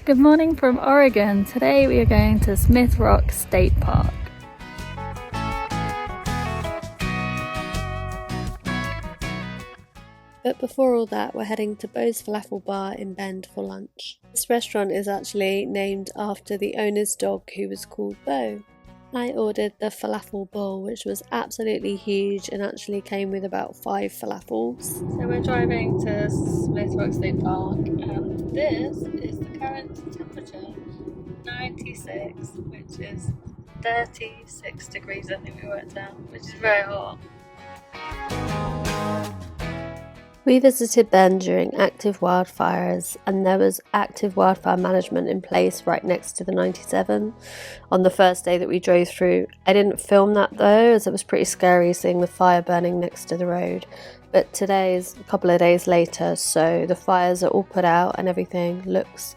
Good morning from Oregon. Today we are going to Smith Rock State Park. But before all that, we're heading to Bo's Falafel Bar in Bend for lunch. This restaurant is actually named after the owner's dog, who was called Bo. I ordered the falafel bowl, which was absolutely huge and actually came with about 5 falafels. So we're driving to Smith Rock State Park, and this is the current temperature, 96, which is 36 degrees I think we worked out, which is very hot. We visited Bend during active wildfires, and there was active wildfire management in place right next to the 97 on the first day that we drove through. I didn't film that though, as it was pretty scary seeing the fire burning next to the road. But today's a couple of days later, so the fires are all put out and everything looks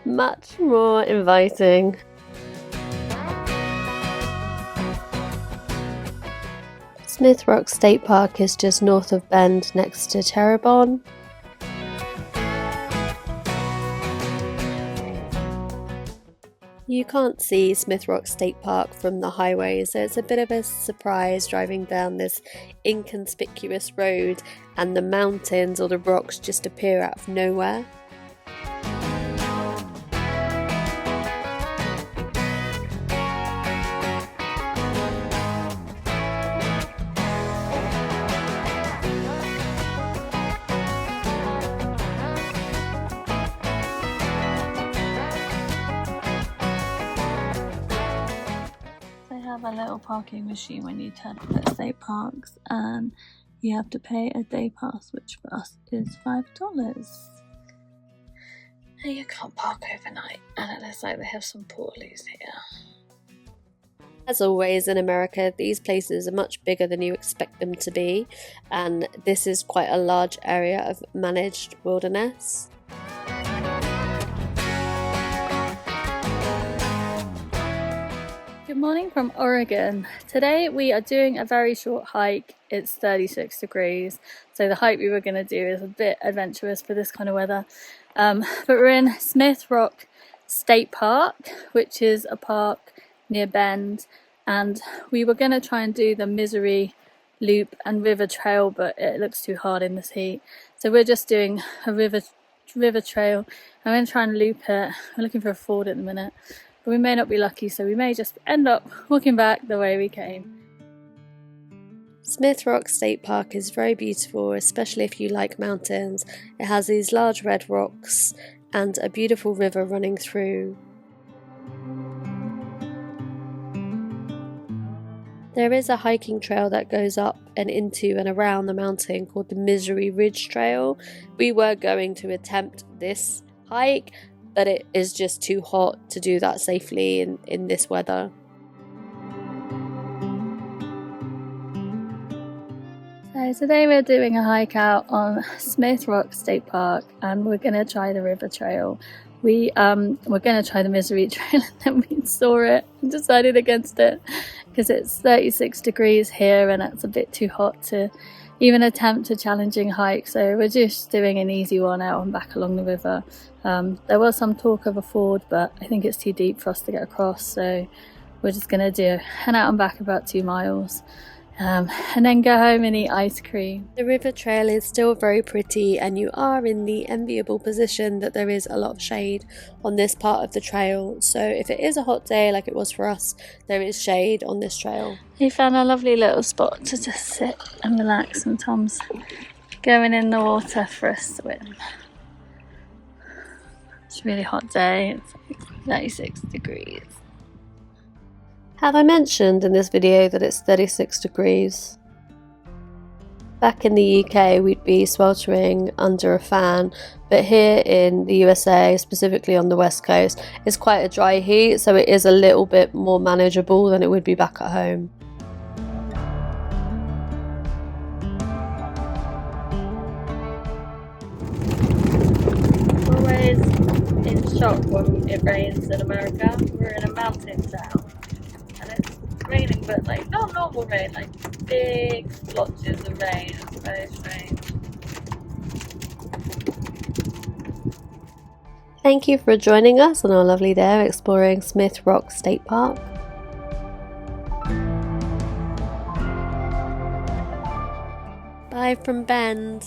much more inviting. Smith Rock State Park is just north of Bend next to Terrebonne. You can't see Smith Rock State Park from the highway, so it's a bit of a surprise driving down this inconspicuous road and the mountains or the rocks just appear out of nowhere. Have a little parking machine when you turn up at state parks, and you have to pay a day pass, which for us is $5. And you can't park overnight, and it looks like they have some portaloos here. As always in America, these places are much bigger than you expect them to be, and this is quite a large area of managed wilderness. Good morning from Oregon. Today we are doing a very short hike. It's 36 degrees, so the hike we were going to do is a bit adventurous for this kind of weather. But we're in Smith Rock State Park, which is a park near Bend, and we were going to try and do the Misery Loop and River Trail, but it looks too hard in this heat. So we're just doing a river trail. I'm going to try and loop it. We're looking for a ford at the minute. But we may not be lucky, so we may just end up walking back the way we came. Smith Rock State Park is very beautiful, especially if you like mountains. It has these large red rocks and a beautiful river running through. There is a hiking trail that goes up and into and around the mountain called the Misery Ridge Trail. We were going to attempt this hike, but it is just too hot to do that safely in this weather. So today we're doing a hike out on Smith Rock State Park, and we're going to try the river trail. We're going to try the Misery Trail, and then we saw it and decided against it because it's 36 degrees here and it's a bit too hot to even attempt a challenging hike, so we're just doing an easy one out and back along the river. There was some talk of a ford, but I think it's too deep for us to get across, so we're just going to do an out and back about 2 miles and then go home and eat ice cream. The river trail is still very pretty, and you are in the enviable position that there is a lot of shade on this part of the trail, so if it is a hot day like it was for us, there is shade on this trail. We found a lovely little spot to just sit and relax, and Tom's going in the water for a swim. It's a really hot day, it's like 36 degrees. Have I mentioned in this video that it's 36 degrees? Back in the UK we'd be sweltering under a fan, but here in the USA, specifically on the west coast, it's quite a dry heat, so it is a little bit more manageable than it would be back at home. Always in shock when it rains in America. We're in a mountain town and it's raining, but like not normal rain, like big splotches of rain. It's very strange. Thank you for joining us on our lovely day exploring Smith Rock State Park. Bye from Bend.